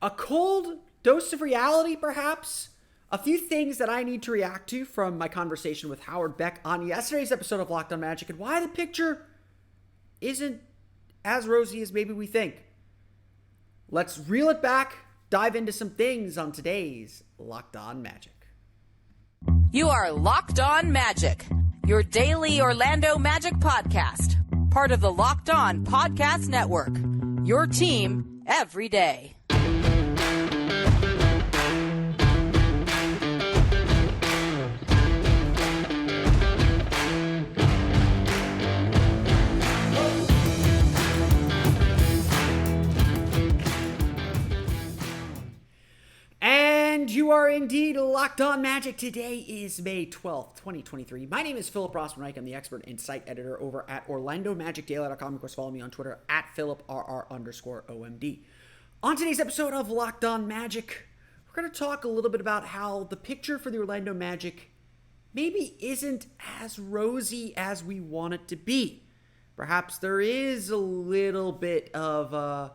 A cold dose of reality, perhaps. A few things that I need to react to from my conversation with Howard Beck on yesterday's episode of Locked On Magic, and why the picture isn't as rosy as maybe we think. Let's reel it back, dive into some things on today's Locked On Magic. You are Locked On Magic, your daily Orlando Magic podcast, part of the Locked On Podcast Network, your team every day. And you are indeed Locked On Magic. Today is May 12th, 2023. My name is Philip Rossman-Reich. I'm the expert and site editor over at OrlandoMagicDaily.com. Of course, follow me on Twitter at PhilipRR_OMD. On today's episode of Locked On Magic, we're going to talk a little bit about how the picture for the Orlando Magic maybe isn't as rosy as we want it to be. Perhaps there is a little bit of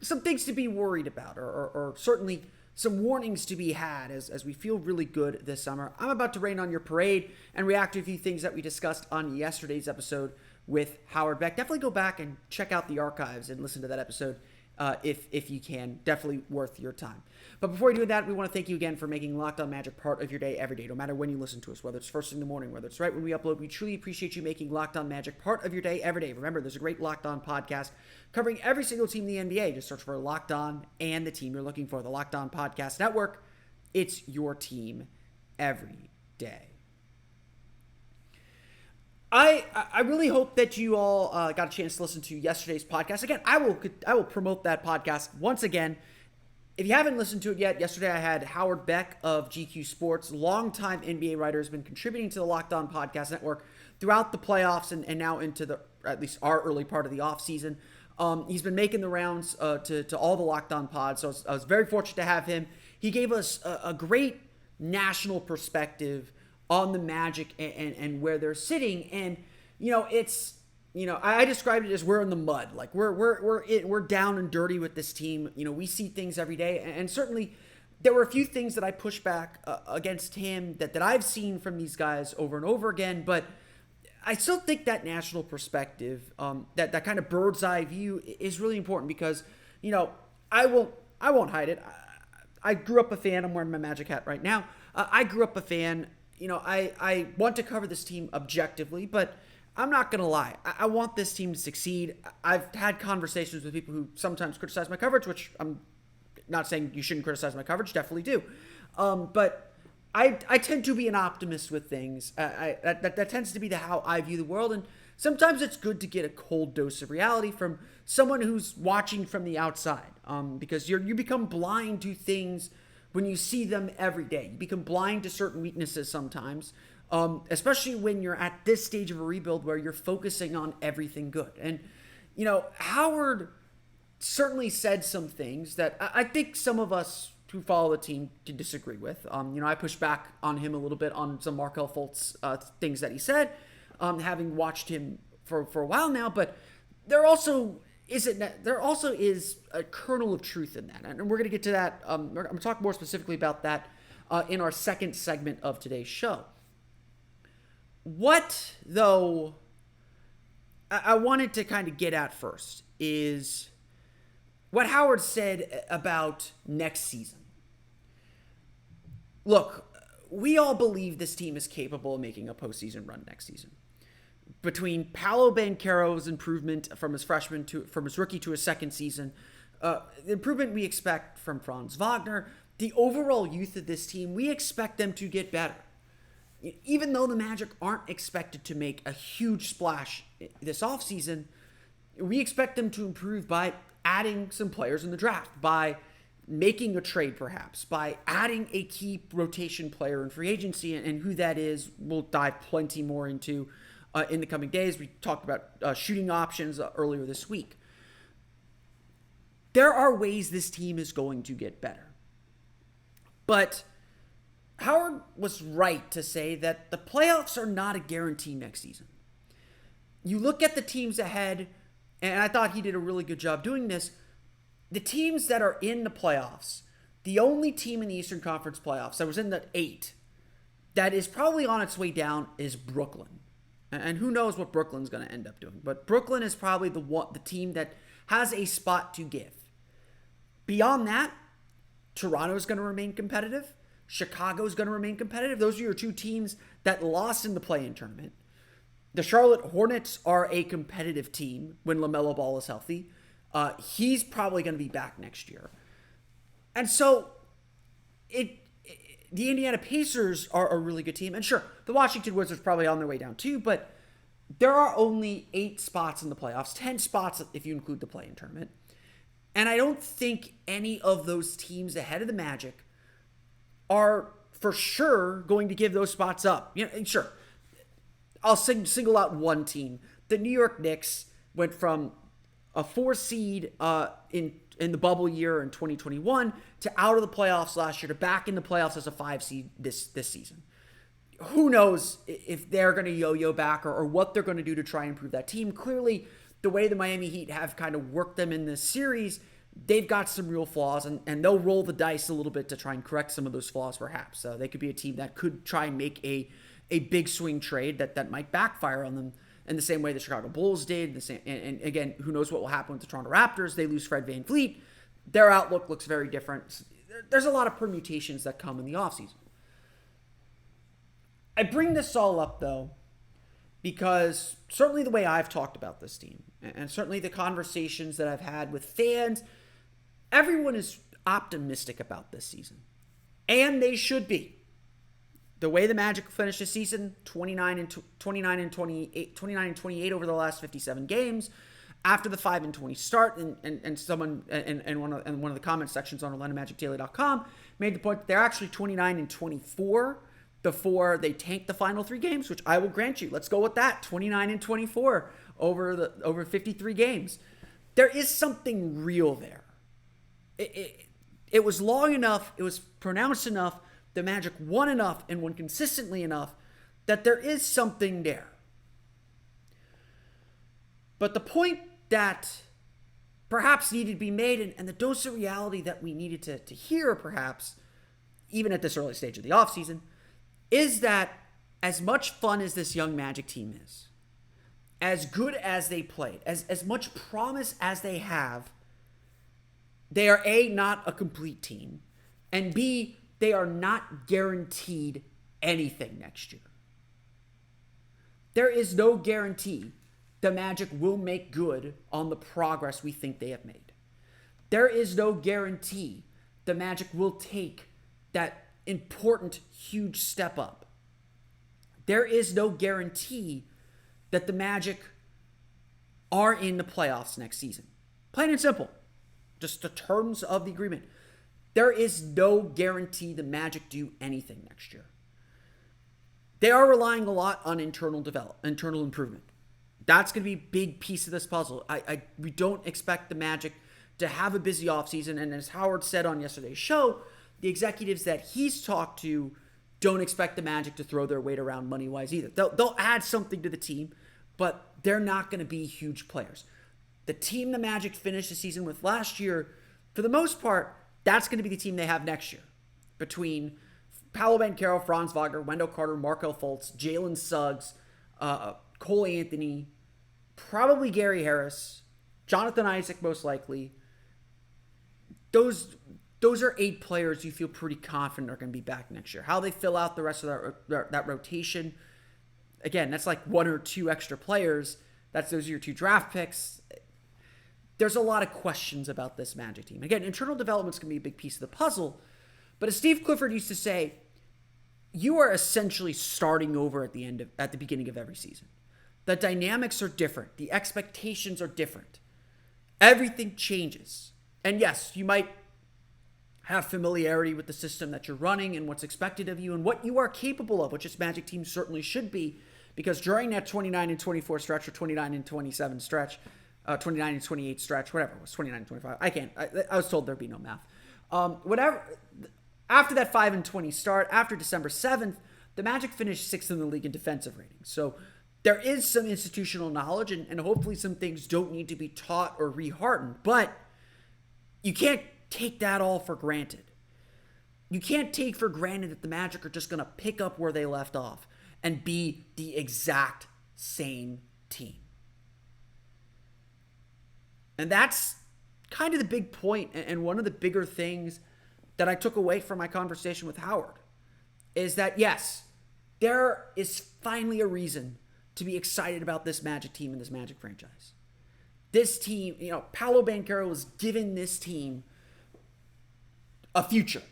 some things to be worried about, or certainly some warnings to be had as we feel really good this summer. I'm about to rain on your parade and react to a few things that we discussed on yesterday's episode with Howard Beck. Definitely go back and check out the archives and listen to that episode if you can. Definitely worth your time. But before we do that, we want to thank you again for making Locked On Magic part of your day every day, no matter when you listen to us, whether it's first thing in the morning, whether it's right when we upload. We truly appreciate you making Locked On Magic part of your day every day. Remember, there's a great Locked On podcast covering every single team in the NBA. Just search for Locked On and the team you're looking for. The Locked On Podcast Network. It's your team every day. I really hope that you all got a chance to listen to yesterday's podcast. Again, I will promote that podcast once again. If you haven't listened to it yet, yesterday I had Howard Beck of GQ Sports, longtime NBA writer, has been contributing to the Locked On Podcast Network throughout the playoffs and now into at least our early part of the offseason. He's been making the rounds to all the Locked On pods, so I was very fortunate to have him. He gave us a great national perspective on the Magic and where they're sitting. And, it's, I described it as we're in the mud. Like we're down and dirty with this team. We see things every day. And certainly there were a few things that I pushed back against him that I've seen from these guys over and over again. But I still think that national perspective, that kind of bird's eye view is really important because, I won't hide it. I grew up a fan. I'm wearing my Magic hat right now. I grew up a fan. I want to cover this team objectively, but I'm not going to lie. I want this team to succeed. I've had conversations with people who sometimes criticize my coverage, which I'm not saying you shouldn't criticize my coverage. Definitely do. But I tend to be an optimist with things. That tends to be how I view the world. And sometimes it's good to get a cold dose of reality from someone who's watching from the outside, because you become blind to things when you see them every day. You become blind to certain weaknesses sometimes, especially when you're at this stage of a rebuild where you're focusing on everything good. And, Howard certainly said some things that I think some of us who follow the team can disagree with. I pushed back on him a little bit on some Markelle Fultz things that he said, having watched him for a while now, but there also is a kernel of truth in that. And we're going to get to that. I'm going to talk more specifically about that in our second segment of today's show. What, though, I wanted to kind of get at first is what Howard said about next season. Look, we all believe this team is capable of making a postseason run next season. Between Paolo Banchero's improvement from his rookie to his second season, the improvement we expect from Franz Wagner, the overall youth of this team, we expect them to get better. Even though the Magic aren't expected to make a huge splash this offseason, we expect them to improve by adding some players in the draft, by making a trade perhaps, by adding a key rotation player in free agency, and who that is, we'll dive plenty more into in the coming days. We talked about shooting options earlier this week. There are ways this team is going to get better. But Howard was right to say that the playoffs are not a guarantee next season. You look at the teams ahead, and I thought he did a really good job doing this. the teams that are in the playoffs, the only team in the Eastern Conference playoffs that was in the 8 that is probably on its way down is Brooklyn. And who knows what Brooklyn's going to end up doing. But Brooklyn is probably the team that has a spot to give. Beyond that, Toronto is going to remain competitive. Chicago is going to remain competitive. Those are your 2 teams that lost in the play-in tournament. The Charlotte Hornets are a competitive team when LaMelo Ball is healthy. He's probably going to be back next year. And so the Indiana Pacers are a really good team. And sure, the Washington Wizards probably on their way down too, but there are only 8 spots in the playoffs, 10 spots if you include the play-in tournament. And I don't think any of those teams ahead of the Magic are for sure going to give those spots up. Sure, I'll single out one team. The New York Knicks went from a 4 seed in the bubble year in 2021 to out of the playoffs last year to back in the playoffs as a 5 seed this season. Who knows if they're going to yo-yo back or what they're going to do to try and improve that team. Clearly, the way the Miami Heat have kind of worked them in this series, they've got some real flaws, and they'll roll the dice a little bit to try and correct some of those flaws perhaps. They could be a team that could try and make a big swing trade that might backfire on them in the same way the Chicago Bulls did. And again, who knows what will happen with the Toronto Raptors. They lose Fred VanVleet. Their outlook looks very different. There's a lot of permutations that come in the offseason. I bring this all up, though, because certainly the way I've talked about this team, and certainly the conversations that I've had with fans, everyone is optimistic about this season. And they should be. The way the Magic finished the season, 29 and 28 over the last 57 games, after the 5-20 start, and someone in one of the comment sections on OrlandoMagicDaily.com made the point that they're actually 29 and 24 before they tanked the final 3 games, which I will grant you. Let's go with that. 29 and 24 over 53 games. There is something real there. It was long enough, it was pronounced enough, the Magic won enough and won consistently enough that there is something there. But the point that perhaps needed to be made, and the dose of reality that we needed to hear perhaps, even at this early stage of the offseason, is that as much fun as this young Magic team is, as good as they played, as much promise as they have, they are A, not a complete team, and B, they are not guaranteed anything next year. There is no guarantee the Magic will make good on the progress we think they have made. There is no guarantee the Magic will take that important, huge step up. There is no guarantee that the Magic are in the playoffs next season. Plain and simple. Just the terms of the agreement. There is no guarantee the Magic do anything next year. They are relying a lot on internal improvement. That's going to be a big piece of this puzzle. We don't expect the Magic to have a busy offseason, and as Howard said on yesterday's show, the executives that he's talked to don't expect the Magic to throw their weight around money-wise either. They'll add something to the team, but they're not going to be huge players. The team the Magic finished the season with last year, for the most part, that's going to be the team they have next year. Between Paolo Banchero, Franz Wagner, Wendell Carter, Markelle Fultz, Jalen Suggs, Cole Anthony, probably Gary Harris, Jonathan Isaac most likely. Those are 8 players you feel pretty confident are going to be back next year. How they fill out the rest of that rotation, again, that's like 1 or 2 extra players. Those are your 2 draft picks. There's a lot of questions about this Magic team. Again, internal development's going to be a big piece of the puzzle. But as Steve Clifford used to say, you are essentially starting over at the beginning of every season. The dynamics are different. The expectations are different. Everything changes. And yes, you might have familiarity with the system that you're running and what's expected of you and what you are capable of, which this Magic team certainly should be, because during that 29 and 24 stretch or 29 and 27 stretch, 29 and 28 stretch, whatever it was, 29 and 25. I was told there'd be no math. Whatever. After that 5-20 start, after December 7th, the Magic finished 6th in the league in defensive rating. So there is some institutional knowledge, and hopefully some things don't need to be taught or reheartened. But you can't take that all for granted. You can't take for granted that the Magic are just going to pick up where they left off and be the exact same team. And that's kind of the big point, and one of the bigger things that I took away from my conversation with Howard is that, yes, there is finally a reason to be excited about this Magic team and this Magic franchise. This team, Paolo Banchero was given this team a future.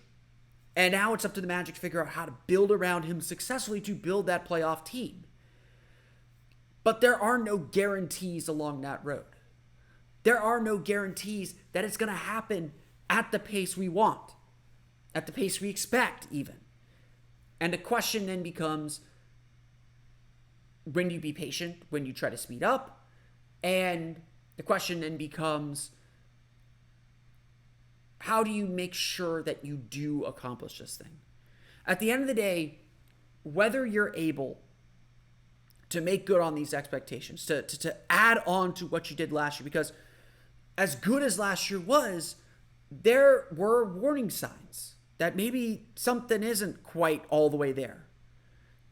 And now it's up to the Magic to figure out how to build around him successfully to build that playoff team. But there are no guarantees along that road. There are no guarantees that it's going to happen at the pace we want, at the pace we expect even. And the question then becomes, when do you be patient? When do you try to speed up? And the question then becomes, how do you make sure that you do accomplish this thing? At the end of the day, whether you're able to make good on these expectations, to add on to what you did last year, because as good as last year was, there were warning signs that maybe something isn't quite all the way there.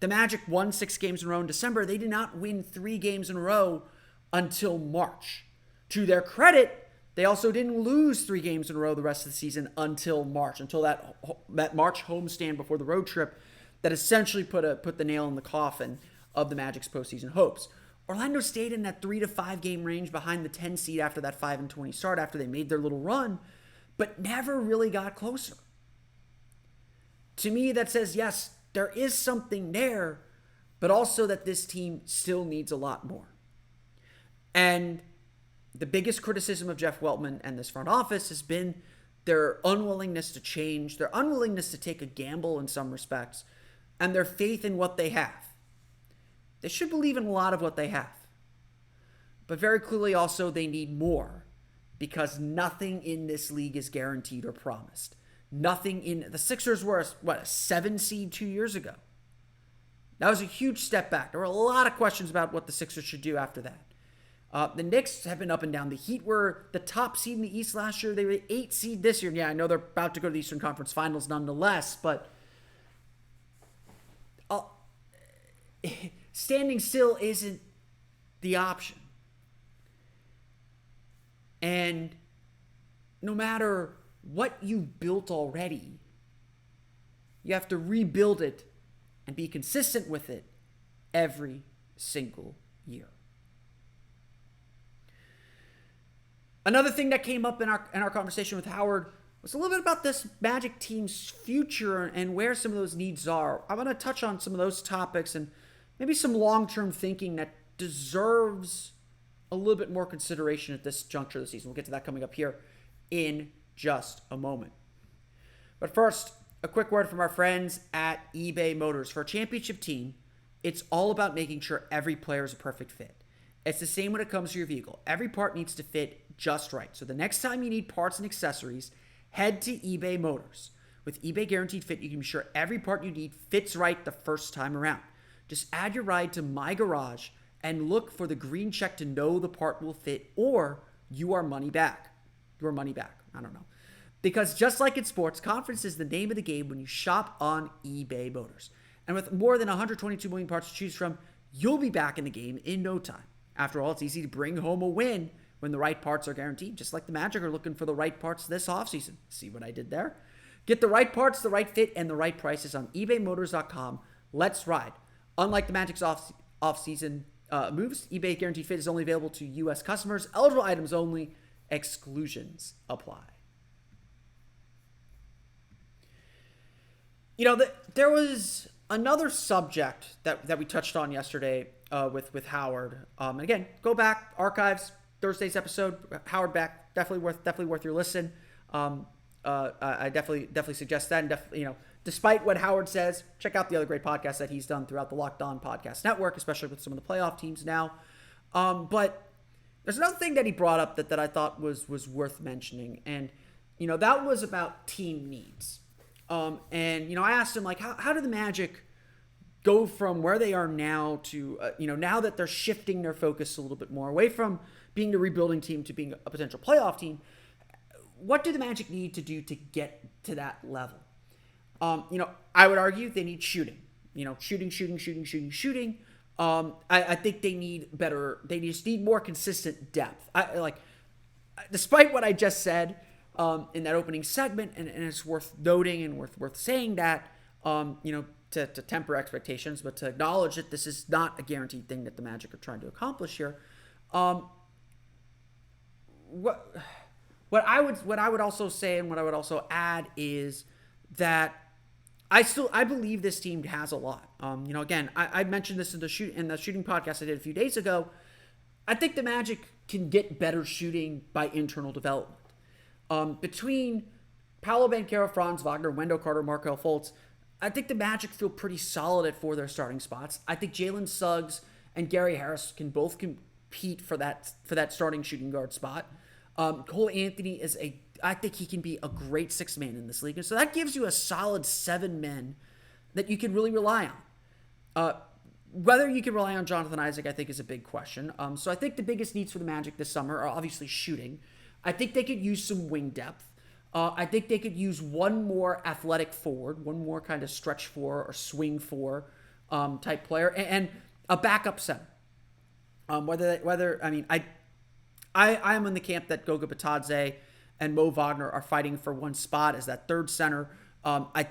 The Magic won 6 games in a row in December. They did not win 3 games in a row until March. To their credit, they also didn't lose 3 games in a row the rest of the season until March, until that March homestand before the road trip that essentially put the nail in the coffin of the Magic's postseason hopes. Orlando stayed in that 3 to 5 game range behind the 10 seed after that 5-20 start, after they made their little run, but never really got closer. To me, that says, yes, there is something there, but also that this team still needs a lot more. And the biggest criticism of Jeff Weltman and this front office has been their unwillingness to change, their unwillingness to take a gamble in some respects, and their faith in what they have. They should believe in a lot of what they have. But very clearly also they need more, because nothing in this league is guaranteed or promised. The Sixers were, a 7 seed 2 years ago. That was a huge step back. There were a lot of questions about what the Sixers should do after that. The Knicks have been up and down. The Heat were the top seed in the East last year. They were the 8th seed this year. Yeah, I know they're about to go to the Eastern Conference Finals nonetheless, but standing still isn't the option. And no matter what you've built already, you have to rebuild it and be consistent with it every single year. Another thing that came up in our conversation with Howard was a little bit about this Magic team's future and where some of those needs are. I want to touch on some of those topics and maybe some long-term thinking that deserves a little bit more consideration at this juncture of the season. We'll get to that coming up here in just a moment. But first, a quick word from our friends at eBay Motors. For a championship team, it's all about making sure every player is a perfect fit. It's the same when it comes to your vehicle. Every part needs to fit just right. So the next time you need parts and accessories, head to eBay Motors. With eBay Guaranteed Fit, you can be sure every part you need fits right the first time around. Just add your ride to My Garage and look for the green check to know the part will fit, or your money back. Your money back. I don't know. Because just like in sports, confidence is the name of the game when you shop on eBay Motors. And with more than 122 million parts to choose from, you'll be back in the game in no time. After all, it's easy to bring home a win when the right parts are guaranteed, just like the Magic are looking for the right parts this offseason. See what I did there? Get the right parts, the right fit, and the right prices on ebaymotors.com. Let's ride. Unlike the Magic's off-season moves, eBay Guaranteed Fit is only available to U.S. customers. Eligible items only. Exclusions apply. There was another subject that we touched on yesterday with Howard. And again, go back, archives, Thursday's episode. Howard Beck, definitely worth your listen. I definitely suggest that. And despite what Howard says, check out the other great podcasts that he's done throughout the Locked On Podcast Network, especially with some of the playoff teams now. But there's another thing that he brought up that I thought was worth mentioning, and that was about team needs. And I asked him, how did the Magic go from where they are now to now that they're shifting their focus a little bit more away from being the rebuilding team to being a potential playoff team? what do the Magic need to do to get to that level? I would argue they need shooting. Shooting. I think they need better. They just need more consistent depth. Despite what I just said in that opening segment, and it's worth noting and worth saying that, to temper expectations, but to acknowledge that this is not a guaranteed thing that the Magic are trying to accomplish here. What I would also say, and what I would also add, is that I believe this team has a lot. Again, I mentioned this in the shooting podcast I did a few days ago. I think the Magic can get better shooting by internal development. Between Paolo, Banchero, Franz Wagner, Wendell Carter, Markelle Fultz, I think the Magic feel pretty solid at 4 of their starting spots. I think Jalen Suggs and Gary Harris can both compete for that starting shooting guard spot. Cole Anthony I think he can be a great 6th man in this league. And so that gives you a solid 7 men that you can really rely on. Whether you can rely on Jonathan Isaac, I think, is a big question. So I think the biggest needs for the Magic this summer are obviously shooting. I think they could use some wing depth. I think they could use one more athletic forward, one more kind of stretch 4 or swing 4 type player, and a backup center. I am in the camp that Goga Bitadze and Mo Wagner are fighting for one spot as that third center. I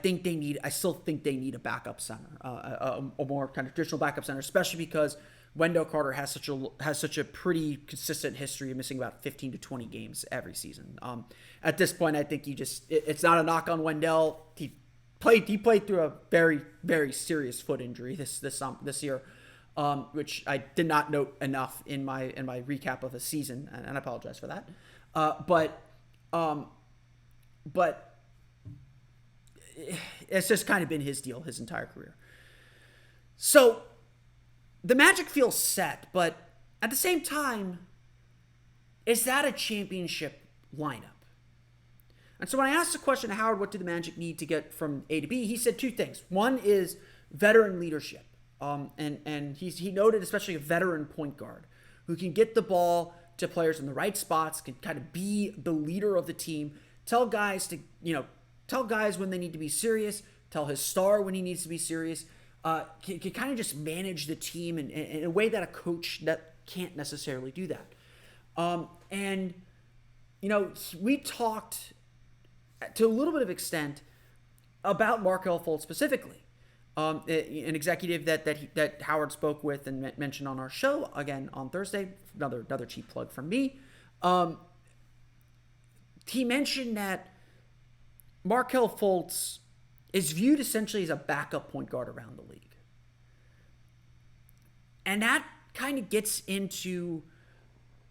still think they need a backup center, a more kind of traditional backup center, especially because Wendell Carter has such a pretty consistent history of missing about 15 to 20 games every season. At this point, I think it's not a knock on Wendell. He played through a very, very serious foot injury this year, which I did not note enough in my recap of the season, and I apologize for that. But it's just kind of been his deal his entire career. So the Magic feels set, but at the same time, is that a championship lineup? And so when I asked the question to Howard, what do the Magic need to get from A to B, he said 2 things. One is veteran leadership. And he noted especially a veteran point guard who can get the ball to players in the right spots, can kind of be the leader of the team, tell guys when they need to be serious, tell his star when he needs to be serious, can kind of just manage the team in a way that a coach that can't necessarily do that. We talked to a little bit of extent about Markelle Fultz specifically. An executive that Howard spoke with and mentioned on our show again on Thursday. Another cheap plug from me. He mentioned that Markelle Fultz is viewed essentially as a backup point guard around the league, and that kind of gets into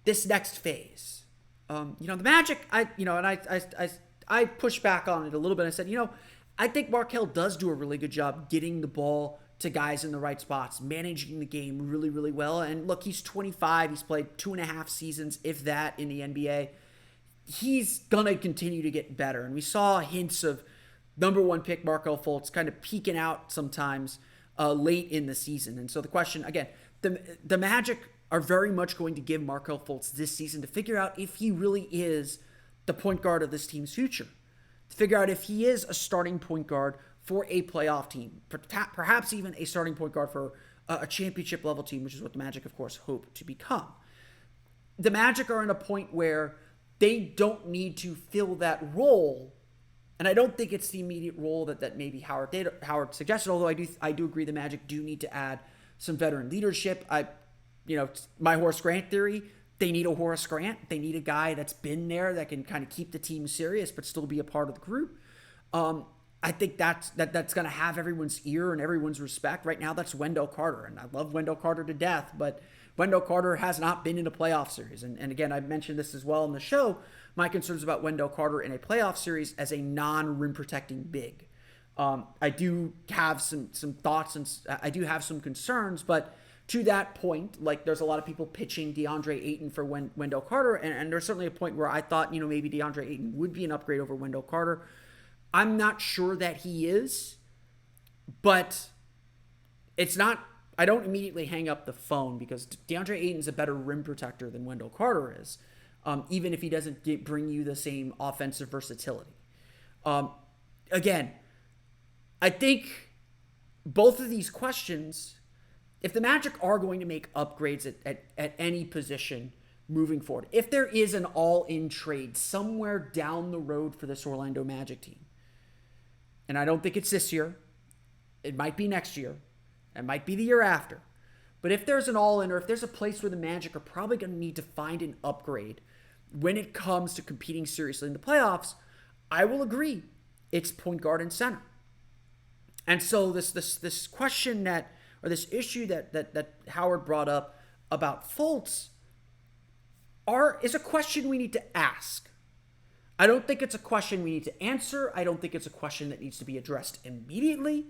this next phase. The Magic, I pushed back on it a little bit. I said, I think Markelle does do a really good job getting the ball to guys in the right spots, managing the game really, really well. And look, he's 25. He's played 2.5 seasons, if that, in the NBA. He's going to continue to get better. And we saw hints of number 1 pick Markelle Fultz kind of peeking out sometimes late in the season. And so the question, again, the Magic are very much going to give Markelle Fultz this season to figure out if he really is the point guard of this team's future. To figure out if he is a starting point guard for a playoff team, perhaps even a starting point guard for a championship level team, which is what the Magic, of course, hope to become. The Magic are in a point where they don't need to fill that role, and I don't think it's the immediate role that maybe Howard suggested, although I do agree the Magic do need to add some veteran leadership. My Horace Grant theory, they need a Horace Grant. They need a guy that's been there that can kind of keep the team serious but still be a part of the group. I think that's going to have everyone's ear and everyone's respect. Right now, that's Wendell Carter, and I love Wendell Carter to death, but Wendell Carter has not been in a playoff series. And again, I mentioned this as well in the show, my concerns about Wendell Carter in a playoff series as a non-rim protecting big. I do have some thoughts and I do have some concerns, but to that point, there's a lot of people pitching DeAndre Ayton for Wendell Carter, and there's certainly a point where I thought, maybe DeAndre Ayton would be an upgrade over Wendell Carter. I'm not sure that he is, but it's not. I don't immediately hang up the phone because DeAndre Ayton's a better rim protector than Wendell Carter is. even if he doesn't bring you the same offensive versatility. Again, I think both of these questions, if the Magic are going to make upgrades at any position moving forward, if there is an all-in trade somewhere down the road for this Orlando Magic team, and I don't think it's this year, it might be next year, it might be the year after, but if there's an all-in, or if there's a place where the Magic are probably going to need to find an upgrade when it comes to competing seriously in the playoffs, I will agree it's point guard and center. And so this question or this issue that Howard brought up about Fultz is a question we need to ask. I don't think it's a question we need to answer. I don't think it's a question that needs to be addressed immediately,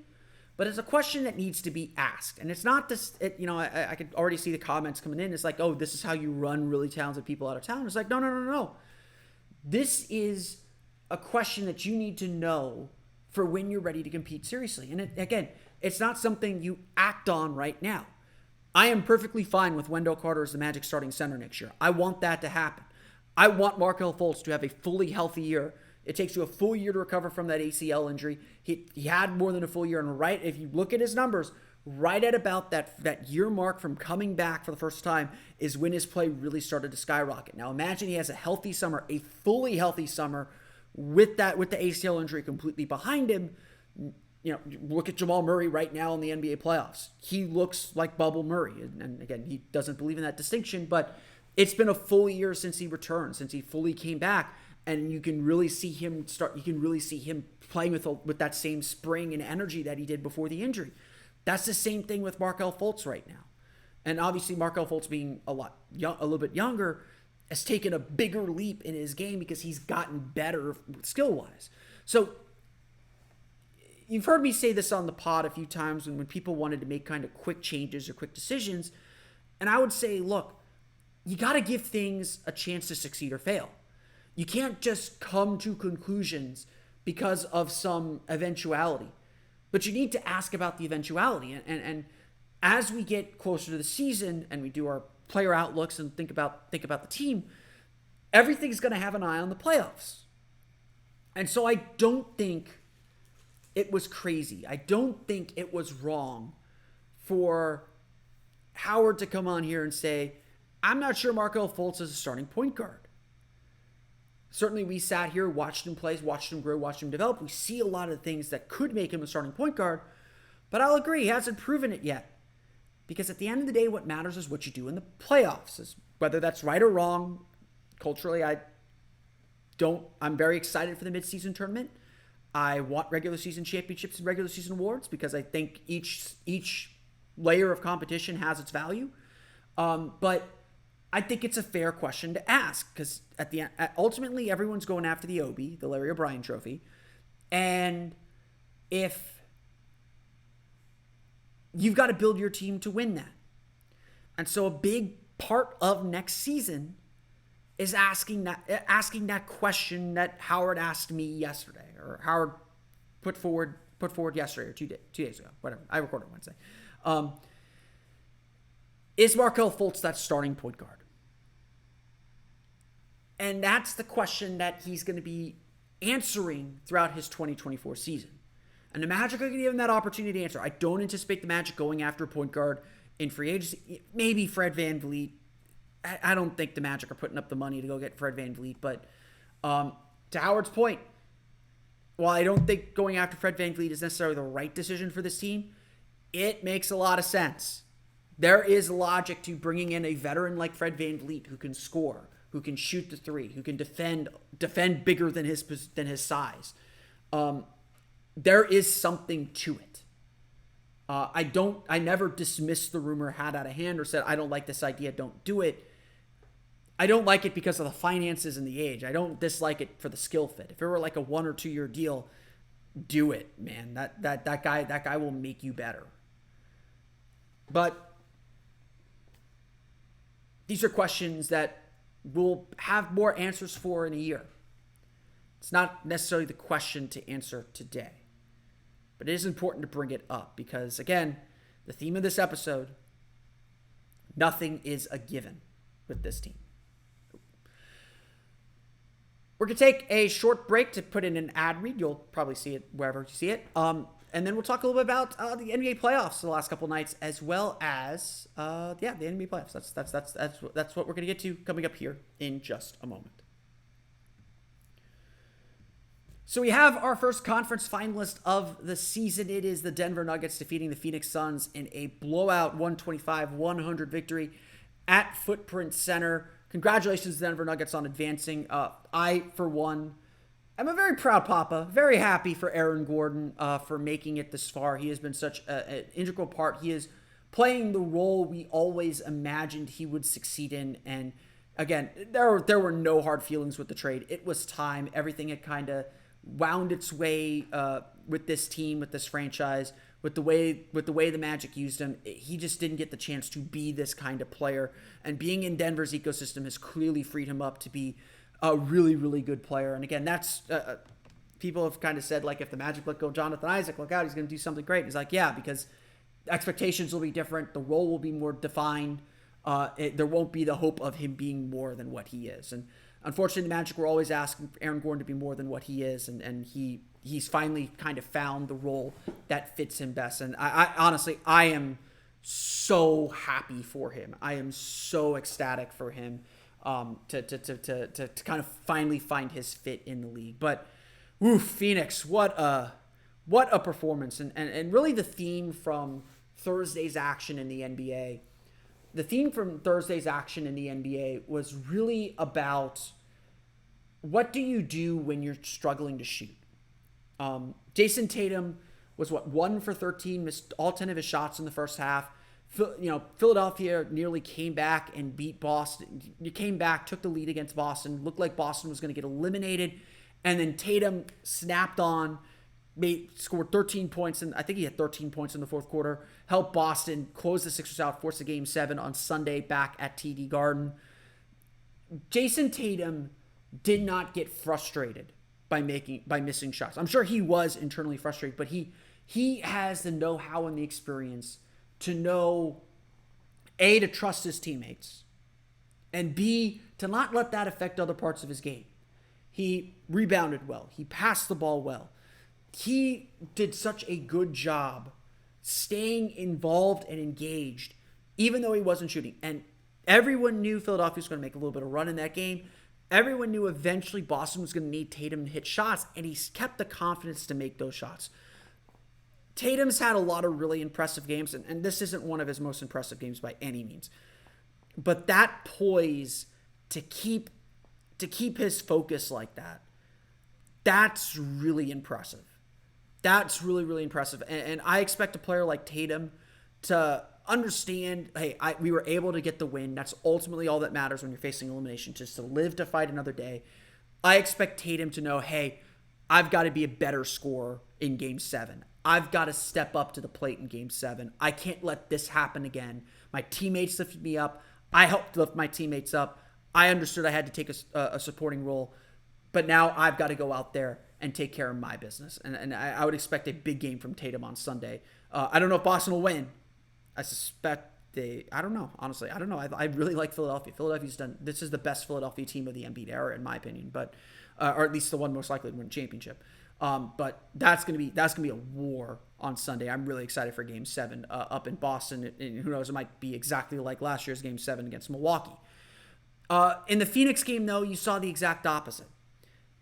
but it's a question that needs to be asked. And it's not this, I could already see the comments coming in. It's like, oh, this is how you run really talented people out of town. It's like, no. This is a question that you need to know for when you're ready to compete seriously. And again, it's not something you act on right now. I am perfectly fine with Wendell Carter as the Magic starting center next year. I want that to happen. I want Markelle Fultz to have a fully healthy year. It takes you a full year to recover from that ACL injury. He had more than a full year, and right, if you look at his numbers, right at about that year mark from coming back for the first time is when his play really started to skyrocket. Now imagine he has a healthy summer, a fully healthy summer, with the ACL injury completely behind him. Look at Jamal Murray right now in the NBA playoffs. He looks like Bubble Murray. And again, he doesn't believe in that distinction, but it's been a full year since he returned, since he fully came back. And you can really see him playing with that same spring and energy that he did before the injury. That's the same thing with Markelle Fultz right now. And obviously Markelle Fultz being a little bit younger has taken a bigger leap in his game because he's gotten better skill-wise. So you've heard me say this on the pod a few times when people wanted to make kind of quick changes or quick decisions. And I would say, look, you got to give things a chance to succeed or fail. You can't just come to conclusions because of some eventuality. But you need to ask about the eventuality. And as we get closer to the season and we do our player outlooks and think about the team, everything's going to have an eye on the playoffs. And so I don't think it was crazy. I don't think it was wrong for Howard to come on here and say, I'm not sure Markelle Fultz is a starting point guard. Certainly we sat here, watched him play, watched him grow, watched him develop. We see a lot of things that could make him a starting point guard, but I'll agree, he hasn't proven it yet. Because at the end of the day, what matters is what you do in the playoffs. Whether that's right or wrong, culturally, I'm very excited for the midseason tournament. I want regular season championships and regular season awards because I think each layer of competition has its value. But I think it's a fair question to ask because at the end, ultimately, everyone's going after the Obie, the Larry O'Brien Trophy. And if you've got to build your team to win that. And so a big part of next season is asking that question that Howard asked me yesterday, or Howard put forward yesterday or 2 days ago, whatever. I recorded Wednesday. Is Markelle Fultz that starting point guard? And that's the question that he's going to be answering throughout his 2024 season. And the Magic are going to give him that opportunity to answer. I don't anticipate the Magic going after a point guard in free agency. Maybe Fred VanVleet. I don't think the Magic are putting up the money to go get Fred VanVleet. But to Howard's point, while I don't think going after Fred VanVleet is necessarily the right decision for this team, it makes a lot of sense. There is logic to bringing in a veteran like Fred VanVleet who can score, who can shoot the three, who can defend bigger than his size. There is something to it. I never dismissed the rumor, had out of hand, or said, I don't like this idea, don't do it. I don't like it because of the finances and the age. I don't dislike it for the skill fit. If it were like a 1 or 2 year deal, do it, man. That guy will make you better. But these are questions that we'll have more answers for in a year. It's not necessarily the question to answer today. But it is important to bring it up because, again, the theme of this episode, nothing is a given with this team. We're going to take a short break to put in an ad read. You'll probably see it wherever you see it. And then we'll talk a little bit about the NBA playoffs the last couple of nights, as well as the NBA playoffs. That's what we're going to get to coming up here in just a moment. So we have our first conference finalist of the season. It is the Denver Nuggets defeating the Phoenix Suns in a blowout 125-100 victory at Footprint Center. Congratulations to the Denver Nuggets on advancing. I, for one, I'm a very proud papa, very happy for Aaron Gordon for making it this far. He has been such an integral part. He is playing the role we always imagined he would succeed in. And again, there were no hard feelings with the trade. It was time. Everything had kind of wound its way with this team, with this franchise, with the way the Magic used him. He just didn't get the chance to be this kind of player. And being in Denver's ecosystem has clearly freed him up to be a really, really good player. And again, that's people have kind of said, like, if the Magic let go Jonathan Isaac, look out, he's going to do something great. And he's like, yeah, because expectations will be different. The role will be more defined. There won't be the hope of him being more than what he is. And unfortunately, the Magic were always asking Aaron Gordon to be more than what he is. And he's finally kind of found the role that fits him best. And I honestly, I am so happy for him. I am so ecstatic for him. To kind of finally find his fit in the league. But Phoenix, what a performance. And really the theme from Thursday's action in the NBA. The theme from Thursday's action in the NBA was really about what do you do when you're struggling to shoot? Jason Tatum was 1 for 13, missed all 10 of his shots in the first half. Philadelphia nearly came back and beat Boston. You came back, took the lead against Boston, looked like Boston was going to get eliminated, and then Tatum snapped on, scored 13 points, and I think he had 13 points in the fourth quarter, helped Boston close the Sixers out, force a Game 7 on Sunday back at TD Garden. Jason Tatum did not get frustrated by missing shots. I'm sure he was internally frustrated, but he has the know-how and the experience to know, A, to trust his teammates, and B, to not let that affect other parts of his game. He rebounded well. He passed the ball well. He did such a good job staying involved and engaged, even though he wasn't shooting. And everyone knew Philadelphia was going to make a little bit of a run in that game. Everyone knew eventually Boston was going to need Tatum to hit shots, and he's kept the confidence to make those shots. Tatum's had a lot of really impressive games, and this isn't one of his most impressive games by any means. But that poise to keep his focus like that, that's really impressive. That's really, really impressive. And I expect a player like Tatum to understand, hey, we were able to get the win. That's ultimately all that matters when you're facing elimination, just to live to fight another day. I expect Tatum to know, hey, I've got to be a better scorer in Game 7. I've got to step up to the plate in Game 7. I can't let this happen again. My teammates lifted me up. I helped lift my teammates up. I understood I had to take a supporting role. But now I've got to go out there and take care of my business. And I would expect a big game from Tatum on Sunday. I don't know if Boston will win. I suspect I don't know. Honestly, I don't know. I really like Philadelphia. This is the best Philadelphia team of the Embiid era, in my opinion. But or at least the one most likely to win a championship. But that's gonna be a war on Sunday. I'm really excited for Game 7 up in Boston, and who knows, it might be exactly like last year's Game 7 against Milwaukee. In the Phoenix game, though, you saw the exact opposite.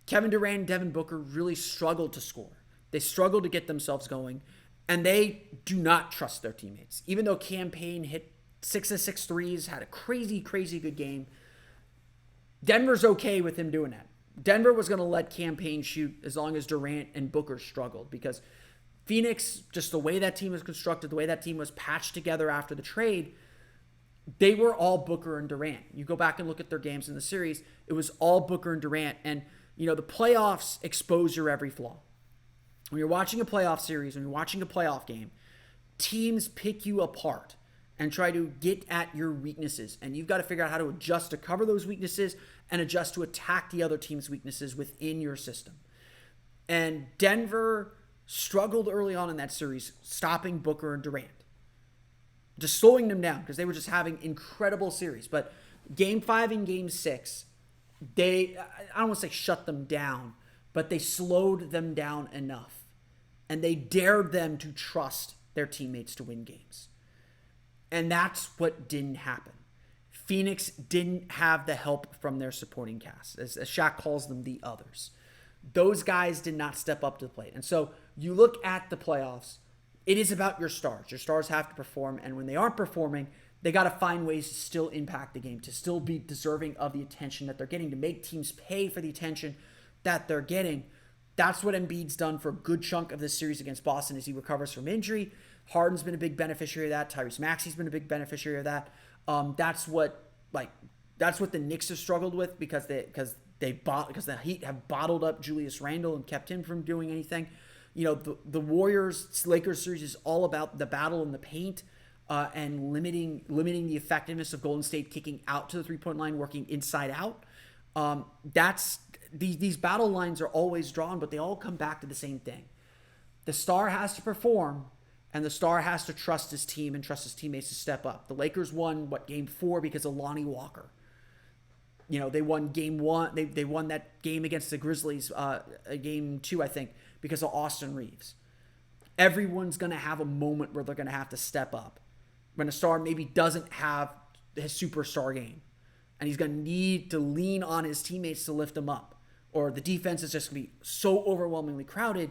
Kevin Durant and Devin Booker really struggled to score. They struggled to get themselves going, and they do not trust their teammates. Even though Cam Payne hit 6 of 6 threes, had a crazy, crazy good game, Denver's okay with him doing that. Denver was going to let Cam Payne shoot as long as Durant and Booker struggled, because Phoenix, just the way that team was constructed, the way that team was patched together after the trade, they were all Booker and Durant. You go back and look at their games in the series, it was all Booker and Durant. And, the playoffs expose your every flaw. When you're watching a playoff series, when you're watching a playoff game, teams pick you apart and try to get at your weaknesses. And you've got to figure out how to adjust to cover those weaknesses and adjust to attack the other team's weaknesses within your system. And Denver struggled early on in that series, stopping Booker and Durant, just slowing them down because they were just having incredible series. But Game 5 and Game 6, I don't want to say shut them down, but they slowed them down enough. And they dared them to trust their teammates to win games. And that's what didn't happen. Phoenix didn't have the help from their supporting cast, as Shaq calls them, the others. Those guys did not step up to the plate. And so you look at the playoffs, it is about your stars. Your stars have to perform, and when they aren't performing, they got to find ways to still impact the game, to still be deserving of the attention that they're getting, to make teams pay for the attention that they're getting. That's what Embiid's done for a good chunk of this series against Boston as he recovers from injury. Harden's been a big beneficiary of that. Tyrese Maxey's been a big beneficiary of that. That's what the Knicks have struggled with because the Heat have bottled up Julius Randle and kept him from doing anything. You know, the Warriors-Lakers series is all about the battle in the paint and limiting the effectiveness of Golden State kicking out to the three-point line, working inside out. These battle lines are always drawn, but they all come back to the same thing. The star has to perform, and the star has to trust his team and trust his teammates to step up. The Lakers won, game 4 because of Lonnie Walker. You know, they won game 1. They won that game against the Grizzlies, game 2, I think, because of Austin Reeves. Everyone's going to have a moment where they're going to have to step up. When a star maybe doesn't have his superstar game. And he's going to need to lean on his teammates to lift him up. Or the defense is just going to be so overwhelmingly crowded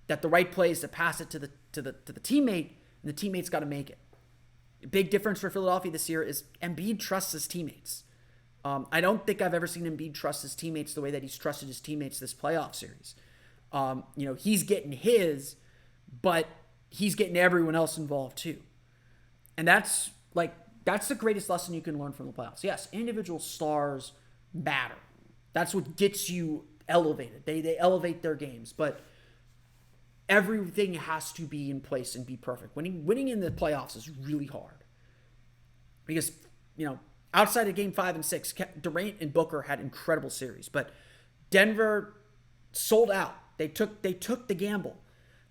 that the right play is to pass it to the teammate, and the teammate's got to make it. A big difference for Philadelphia this year is Embiid trusts his teammates. I don't think I've ever seen Embiid trust his teammates the way that he's trusted his teammates this playoff series. He's getting his, but he's getting everyone else involved too. And that's the greatest lesson you can learn from the playoffs. Yes, individual stars matter. That's what gets you elevated. They elevate their games, but everything has to be in place and be perfect. Winning in the playoffs is really hard because, outside of game 5 and 6, Durant and Booker had incredible series, but Denver sold out. They took the gamble.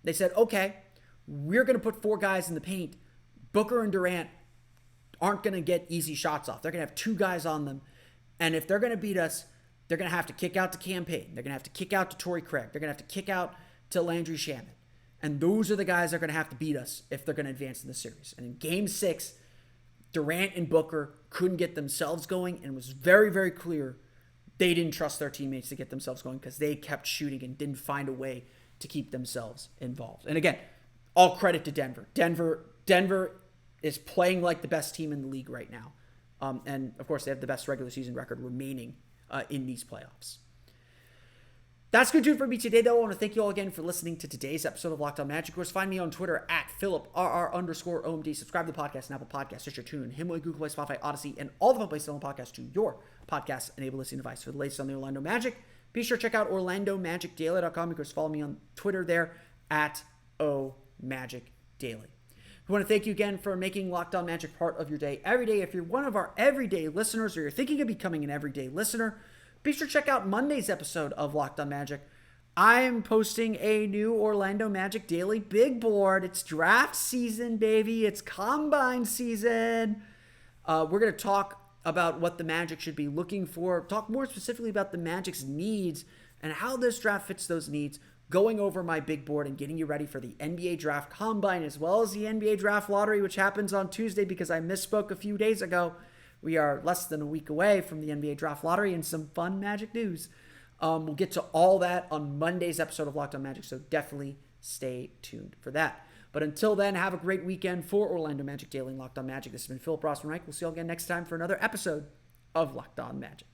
They said, okay, we're going to put 4 guys in the paint. Booker and Durant aren't going to get easy shots off. They're going to have 2 guys on them. And if they're going to beat us, they're going to have to kick out to Cam Payne. They're going to have to kick out to Torrey Craig. They're going to have to kick out to Landry Shamet. And those are the guys that are going to have to beat us if they're going to advance in the series. And in game 6, Durant and Booker couldn't get themselves going, and it was very, very clear they didn't trust their teammates to get themselves going because they kept shooting and didn't find a way to keep themselves involved. And again, all credit to Denver. Denver is playing like the best team in the league right now. And, of course, they have the best regular season record remaining in these playoffs. That's good, for me today, though. I want to thank you all again for listening to today's episode of Locked On Magic. Of course, find me on Twitter at PhilipRR_OMD. Subscribe to the podcast on Apple Podcasts, Stitcher, TuneIn, Himalaya, Google Play, Spotify, Odyssey, and all the fun places on the podcast to your podcast-enabled listening device. For the latest on the Orlando Magic, be sure to check out OrlandoMagicDaily.com. Of course, follow me on Twitter there at OMagicDaily. We want to thank you again for making Locked On Magic part of your day every day. If you're one of our everyday listeners or you're thinking of becoming an everyday listener, be sure to check out Monday's episode of Locked On Magic. I am posting a new Orlando Magic Daily Big Board. It's draft season, baby. It's combine season. We're going to talk about what the Magic should be looking for, talk more specifically about the Magic's needs and how this draft fits those needs, going over my big board and getting you ready for the NBA Draft Combine as well as the NBA Draft Lottery, which happens on Tuesday because I misspoke a few days ago. We are less than a week away from the NBA Draft Lottery and some fun Magic news. We'll get to all that on Monday's episode of Locked On Magic, so definitely stay tuned for that. But until then, have a great weekend for Orlando Magic Daily and Locked On Magic. This has been Philip Rossman-Reich. We'll see you all again next time for another episode of Locked On Magic.